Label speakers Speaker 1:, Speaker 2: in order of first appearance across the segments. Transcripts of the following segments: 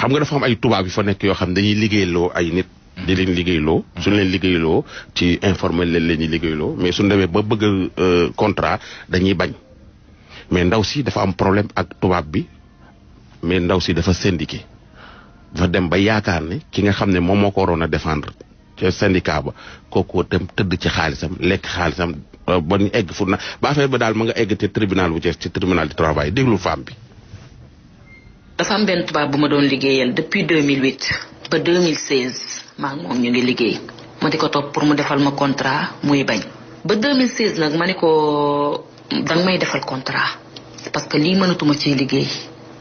Speaker 1: xam nga dafa am ay tubaab yi fa nekk yoo xam ne dañuy liggéeyloo ay nit. di leen liggéeyloo. suñu leen liggéeyloo ci informel leen ñuy liggéeyloo mais suñu demee ba bëgg contrat dañuy bañ mais ndaw si dafa am problème ak tubaab bi mais ndaw si dafa syndiqué dafa dem ba yaakaar ne ki nga xam ne moom moo ko waroon a défendre ca syndicat ba kooku dem tëdd ci xaalisam lekk xaalisam ba ñu egg fu na ba affaire ba daal ma nga egg te tribunal bu Thiès ci tribunal du travail déglu femme bi.
Speaker 2: dafa am benn tubaab bu ma doon liggéeyal depuis 2008 ba 2016 maa ngi moom ñu ngi liggéey ma di ko topp pour mu defal ma contrat muy bañ ba 2016 nag ma ne ko danga may defal contrat parce que lii mënatuma ci liggéey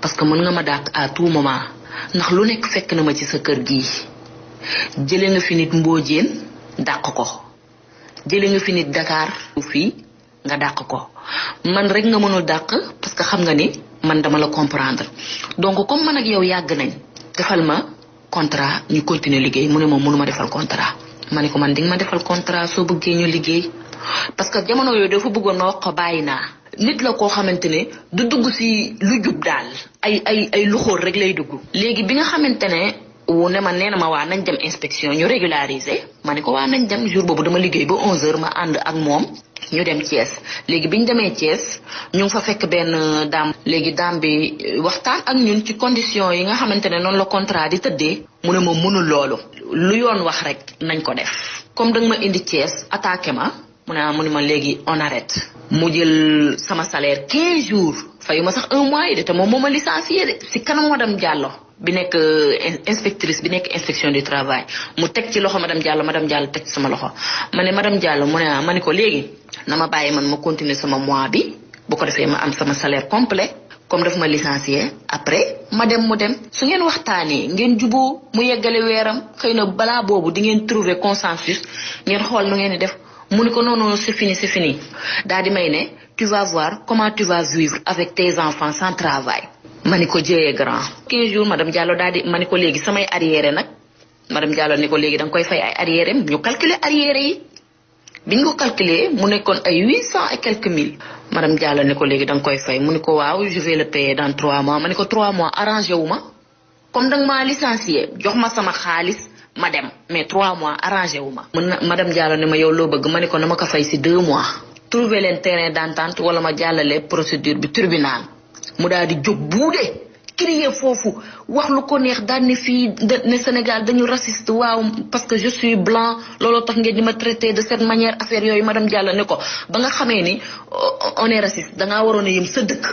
Speaker 2: parce que mën nga ma dàq à tout moment ndax lu nekk fekk na ma ci sa kër gii jële nga fi nit Mbodiène dàq ko jële nga fi nit Dakar fii nga dàq ko man rek nga mënul dàq parce que xam nga ni man dama la comprendre donc comme man ak yow yàgg nañ defal ma contrat ñu continuer liggéey mu ne moom mënuma defal contrat ma ne ko man di nga ma defal contrat soo bëggee ñu liggéey parce que jamono yooyu dafa bëggoon ma wax ko bàyyi naa nit la koo xamante ne du dugg si lu jub daal ay luxóor rek lay dugg léegi bi nga xamante ne wu ne ma nee na ma waa nañ dem inspection ñu régulariser ma ne ko waa nañ dem jour boobu dama liggéey ba 11h ma ànd ak moom ñu dem Thiès léegi bi ñu demee Thiès ñu ngi fa fekk benn daam léegi daam bi waxtaan ak ñun ci condition yi nga xamante ne noonu la contrat di tëddee mu ne ma mënul loolu lu yoon wax rek nañ ko def comme danga ma indi Thiès attaqué ma mu ne ma léegi on arrête mu jël sama salaire 15 jours fayu ma sax 1 mois yi de te moom moo ma licencié de si kanam madame Diallo bi nekk inspectrice bi nekk inspection du travail mu teg ci loxo madame Diallo teg ci sama loxo ma ne madame Diallo mu ne ma ne ko léegi na ma bàyyi man ma continuer sama mois bi bu ko defee ma am sama salaire complet comme daf ma licencié après ma dem mu dem su ngeen waxtaanee ngeen juboo mu yeggale weeram xëy na balaa boobu di ngeen trouver consensus ngeen xool nu ngeen di def mu ne ko non c'est fini daal di may ne tu vas voir comment tu vas vivre avec tes enfants sans travail ma ni ko jëyee grand 15 jours madame Diallo daal di ma ni ko léegi samay arriéré nag madame Diallo ni ko léegi danga koy fay ay arriéré ñu calculer arriéré yi bi ñu ko calculer mu nekkoon ay 800 et quelques mille madame Diallo ni ko léegi danga koy fay mu ni ko waaw je vais le payer dans 3 mois ma ni ko 3 mois arrangé wu ma comme danga maa licencié jox ma sama xaalis ma dem mais 3 mois arrangé wu ma madame Diallo ne ma yow loo bëgg ma ni ko na ma ko fay si 2 mois trouver leen terrain d'entente wala ma jàllale procédure bi tribunal mu daal di jóg buude crier foofu wax lu ko neex daal ne fii ne Sénégal dañu raciste waaw parce que je suis blanc looloo tax ngeen di ma traiter de cette manière affaire yooyu madame Diallo ne ko ba nga xamee ni on est raciste dangaa waroon a yëm sa dëkk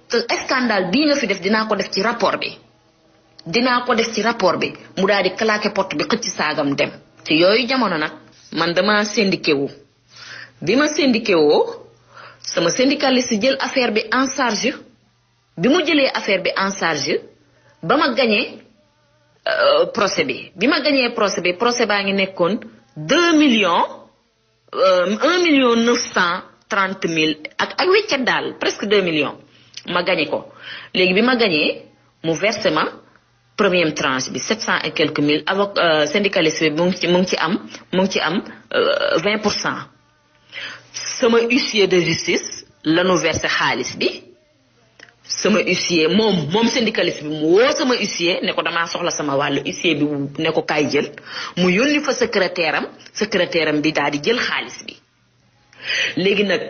Speaker 2: te scandale bii nga fi def dinaa ko def ci rapport bi mu daal di claquer porte bi xëcc saagam dem te yooyu jamono nag man dama syndiqué wu bi ma syndiqué woo sama syndicaliste jël affaire bi en charge bi mu jëlee affaire bi en charge ba ma gagné procès bi procès baa ngi nekkoon 2 millions 1,930,000 ak wéccet daal presque 2 millions ma gagné ko léegi bi ma gagné mu versé ma première tranche bi 700 et quelques mille avec syndicaliste bi mu ngi ci am 20%. sama huissier de justice lanu versé xaalis bi sama huissier moom syndicaliste bi mu woo sama huissier ne ko damaa soxla sama wàllu huissier bi ne ko kaay jël mu yónni fa secrétaire am bi daal di jël xaalis bi léegi nag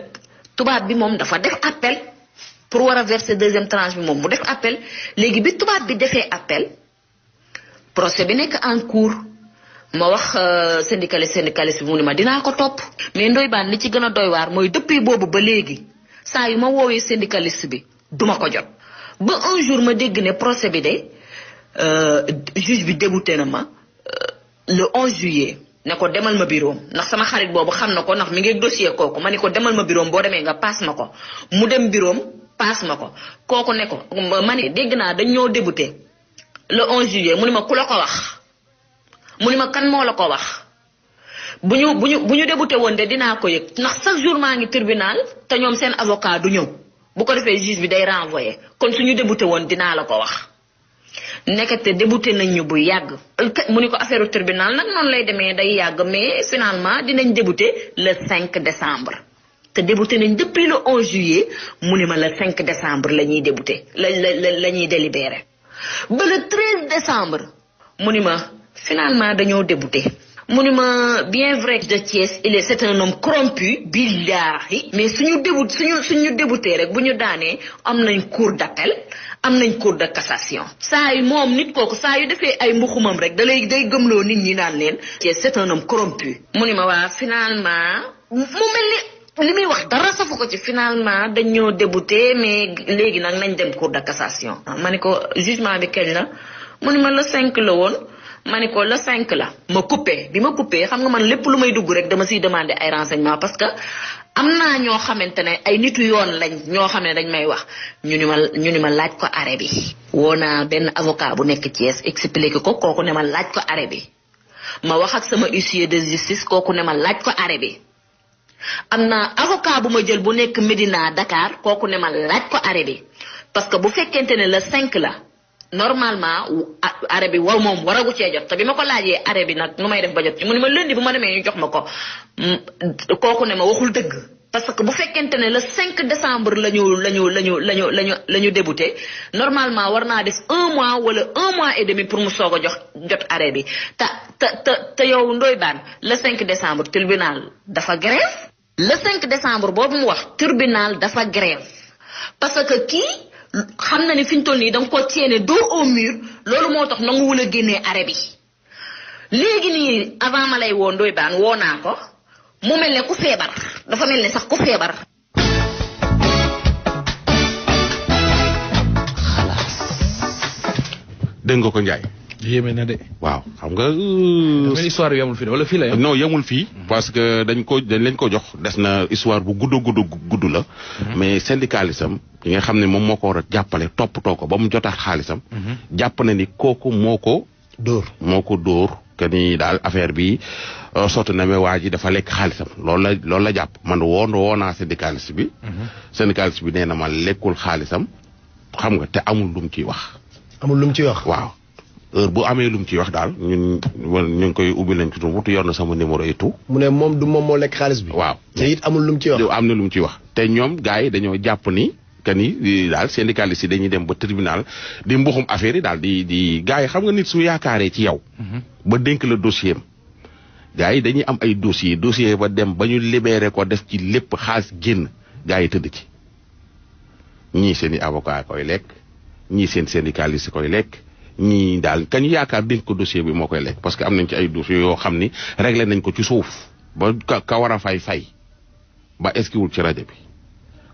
Speaker 2: tubaab bi moom dafa def appel pour war a verser deuxième tranche bi moom mu def appel léegi bi tubaab bi defee appel procès bi nekk en cours ma wax syndicaliste bi mu ne ma dinaa ko topp mais ndoy baan li ci gën a doy waar mooy depuis boobu ba léegi saa yu ma woowee syndicaliste bi duma ko jot ba un jour ma dégg ne procès bi de juge bi débouté na ma le 11 juillet ne ko demal ma bureau ndax sama xarit boobu xam na ko ndax mi ngi dossier kooku ma ni ko demal ma bureau boo demee nga paas ma ko mu dem bureau paas ma ko kooku ne ko ma ni dégg naa dañ ñoo débouté le 11 juillet mu ni ma ku la ko wax mu ni ma kan moo la ko wax bu ñu débouté woon de dinaa ko yëg ndax chaque jour maa ngi tribunal te ñoom seen avocat du ñëw bu ko defee juge bi day renvoyer kon suñu débouté woon dinaa la ko wax nekkate débouté nañ ñu bu yàgg mu ni ko affaire tribunal nag noonu lay demee day yàgg mais finalement dinañ débouté le 5 décembre te débouté nañ depuis le 11 juillet mu ni ma le 5 décembre la ñuy débouté la ñuy délibéré ba le 13 décembre mu ni ma finalement dañoo débouté. mu ni ma bien vrai que de Thiès c'est un homme corrompu billahi mais suñu débouté rek bu ñu daanee am nañ cour d'appel am nañ cour de cassation. saa yu moom nit kooku saa yu defee ay mbuxumam rek day gëmloo nit ñi naan leen Thiès c'est un homme corrompu. mu ni ma waa finalement mu mel ni li muy wax dara safu ko ci finalement dañoo débouté mais léegi nag nañ dem cour de cassation. ma ni ko jugement bi kañ la mu ni ma le 5 la woon. ma ni ko le 5 la ma coupé bi ma coupé xam nga man lépp lu may dugg rek dama siy demander ay renseignements parce que am naa ñoo xamante ne ay nitu yoon lañ ñoo xam ne dañ may wax ñu ni ma laaj ko arrêt bi. woo naa benn avocat bu nekk Thiès expliqué ko kooku ne ma laaj ko arrêt bi ma wax ak sama huissier de justice kooku ne ma laaj ko arrêt bi am naa avocat bu ma jël bu nekk Médina Dakar kooku ne ma laaj ko arrêt bi parce que bu fekkente ne le 5 la. normalement arrêt bi moom waragu cee jot te bi ma ko laajee arrêt bi nag nu may def ba jot ci mu ne ma lundi bu ma demee ñu jox ma ko kooku ne ma waxul dëgg parce que bu fekkente ne le 5 décembre la ñu débouté normalement war naa def 1 mois wala 1 mois et demi pour mu soog a jot arrêt bi te yow Ndoye Bane le 5 décembre tribunal dafa grève le 5 décembre boobu mu wax tribunal dafa grève parce que kii xam na ni fi ñu toll nii da nga ko tiene dos au mur loolu moo tax nanguwul a génnee arrêt bi léegi nii avant ma lay woo Ndoye Bane woo naa ko mu mel ne ku feebar dafa mel ne sax ku feebar.
Speaker 1: xalaas. dégg nga ko Ndiaye.
Speaker 3: yéeme na de.
Speaker 1: waaw xam nga.
Speaker 3: dafa histoire yu yemul fii wala fii la yem.
Speaker 1: non yemul fii. parce que dañ leen ko jox des na histoire bu gudd la. mais syndicalisme yi nga xam ne moom moo ko war a jàppale toppatoo ko ba mu jotaat xaalisam. jàpp na ni kooku moo ko dóor que ni daal affaire bi sotti na mais waa ji dafa lekk xaalisam loolu la jàpp man woo naa syndicaliste bi. syndicaliste bi nee na ma lekkul xaalisam xam nga te amul lu mu ciy wax. waaw. heure bu amee lu mu ciy wax daal ñu ngi koy ubbi nañ ci wutu yor na sama numéro et tout.
Speaker 4: mu ne moom du moom moo lekk xaalis bi.
Speaker 1: waaw
Speaker 4: te it amul lu mu ciy wax.
Speaker 1: am na lu mu ciy wax te ñoom gars yi dañoo jàpp ni que ni daal syndicaliste yi dañuy dem ba tribunal di mbuxum affaire yi daal di gars yi xam nga nit su yaakaaree ci yow. ba dénk la dossier am. gars yi dañuy am ay dossier ba dem ba ñu libéré ko def ci lépp xaalis génn gars yi tëdd ci ñii seen i avocat koy lekk ñii seen syndicaliste koy lekk. ñii daal kañ yaakaar dénk ko dossier bi moo koy lekk parce que am nañ ci ay dossiers yoo xam ni réglé nañ ko ci suuf ba ka war a fay ba eskiwul ci rajo bi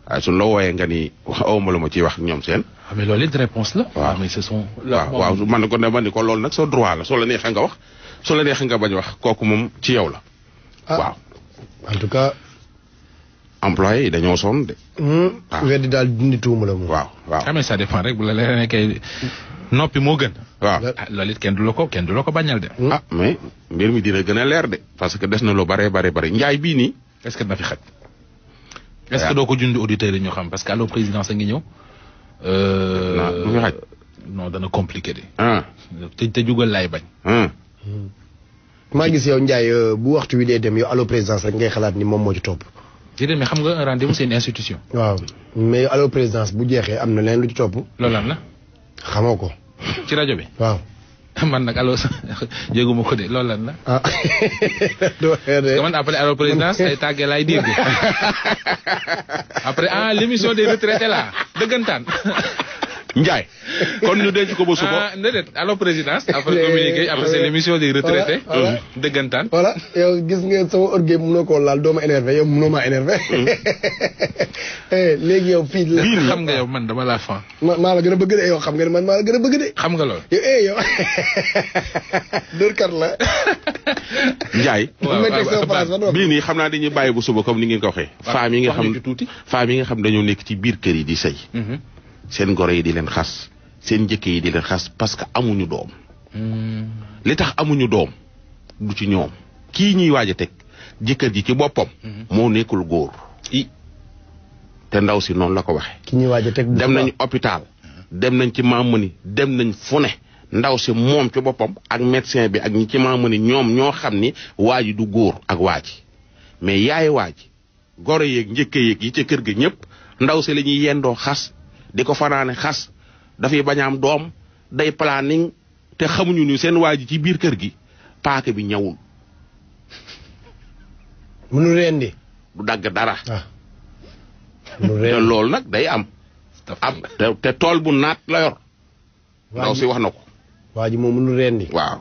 Speaker 1: waaye suñ la wooyee nga ni awma la ma ciy wax ñoom seen.
Speaker 3: mais loolu it réponse la.
Speaker 1: waaw
Speaker 3: mais ce sont.
Speaker 1: waaw man ko ne ma ni ko loolu nag sa droit la soo la neexee nga wax soo la neexee nga bañ wax kooku moom ci yow la. waaw
Speaker 4: en tout cas.
Speaker 1: employé yi dañoo sonn de.
Speaker 4: weddi daal dindi tuuma la moom.
Speaker 3: waaw mais ça dépend rek bu la leeree kay. noppi moo gën.
Speaker 1: waaw
Speaker 3: loolu it kenn du la ko bañal de.
Speaker 1: mais mbir mi dina gën a leer de parce que des na lu bare njaay bii nii.
Speaker 3: est-ce que dina fi xaj. est-ce que doo ko junj auditeurs yi ñu xam parce que allo présidence a ngi ñëw.
Speaker 1: du fi xaj.
Speaker 3: non dana compliqué de. te jugal laay bañ.
Speaker 4: maa gis yow Ndiaye bu waxtu wi dee dem yow allo présidence rek ngay xalaat ni moom moo ci topp.
Speaker 3: déedéet mais xam nga un rendez-vous c'est une institution.
Speaker 4: waaw mais allo présidence bu jeexee am na leen lu ci topp.
Speaker 3: loolu am na.
Speaker 4: xamoo ko.
Speaker 3: ci rajo bi.
Speaker 4: waaw.
Speaker 3: man nag allo jéeguma ko de loolu lan la.
Speaker 4: ah.
Speaker 3: man après allo présidence ay tàggee laay dégg après l'émission des retraités là dëggantaan.
Speaker 1: Ndiaye kon ñu denc ko ba suba.
Speaker 3: déedéet allo présidence après communiqué après c'est l'émission des retraités. dëggantaan.
Speaker 4: voilà yow gis ngeen sama orgueil mënoo koo laal doo ma énervé yow mënoo maa énervé. léegi yow fii la.
Speaker 3: xam nga yow man dama laa fan.
Speaker 4: maa la gën a bëgg de yow xam nga ne man maa la gën a bëgg de.
Speaker 3: xam nga loolu.
Speaker 4: yow dóorkat la.
Speaker 1: Ndiaye.
Speaker 4: waaw
Speaker 1: bii nii xam naa dañuy bàyyi bu suba comme ni ngeen ko waxee. femmes yi nga xam dañoo nekk ci biir kër yi di sëy. seen goro yi di leen xas seen njëkk yi di leen xas parce que amuñu doom. li tax amuñu doom du ci ñoom kii ñuy waaj a teg jëkkër ji ci boppam. moo nekkul góor. te ndaw si noonu la ko waxee.
Speaker 4: ki ñuy waaj a teg
Speaker 1: dem nañ hôpital dem nañ ci Mamani dem nañ fu ne ndaw si moom ci boppam ak médecin bi ak ñi ci Mamani ñoom ñoo xam ni waa ji du góor ak waa ji mais yaay waa ji goro yeeg njëkk yeeg yi ca kër ga ñëpp ndaw si la ñuy yendoo xas. di ko fanaane xas dafay bañ a am doom day planning te xamuñu ni seen waa ji ci biir kër gi paaka bi ñawul.
Speaker 4: mënu rendi.
Speaker 1: du dagg dara.
Speaker 4: mënu
Speaker 1: te
Speaker 4: rendi
Speaker 1: loolu nag day am. te tool bu naat la yor. ndaw si wax na ko.
Speaker 4: waa ji moom mënu rendi.
Speaker 1: waaw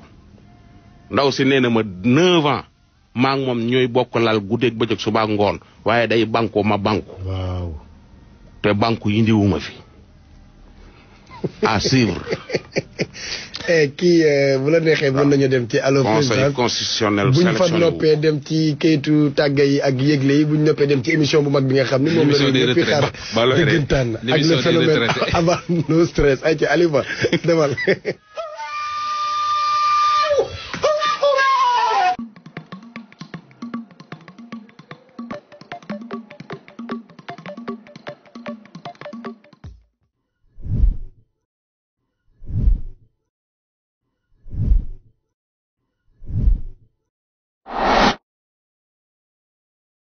Speaker 1: ndaw si nee na ma 9 ans maa ngi moom ñooy bokk lal guddeeg bëccëg suba ngoon waaye day banku ma banku.
Speaker 4: waaw.
Speaker 1: te banku yi ndiwuma fi à suivre.
Speaker 4: kii bu la neexee mën nañu dem ci allo président
Speaker 1: conseil constitutionnel
Speaker 4: buñ fa
Speaker 1: sélectionné
Speaker 4: noppee dem ci kayitu tàgga yi ak yëgle yi buñ noppee dem ci émission bu mag bi nga xam ni moom la ñu ñëpp xaar dëggantaan ak le phénomène avant no stress ay ci Alifa demal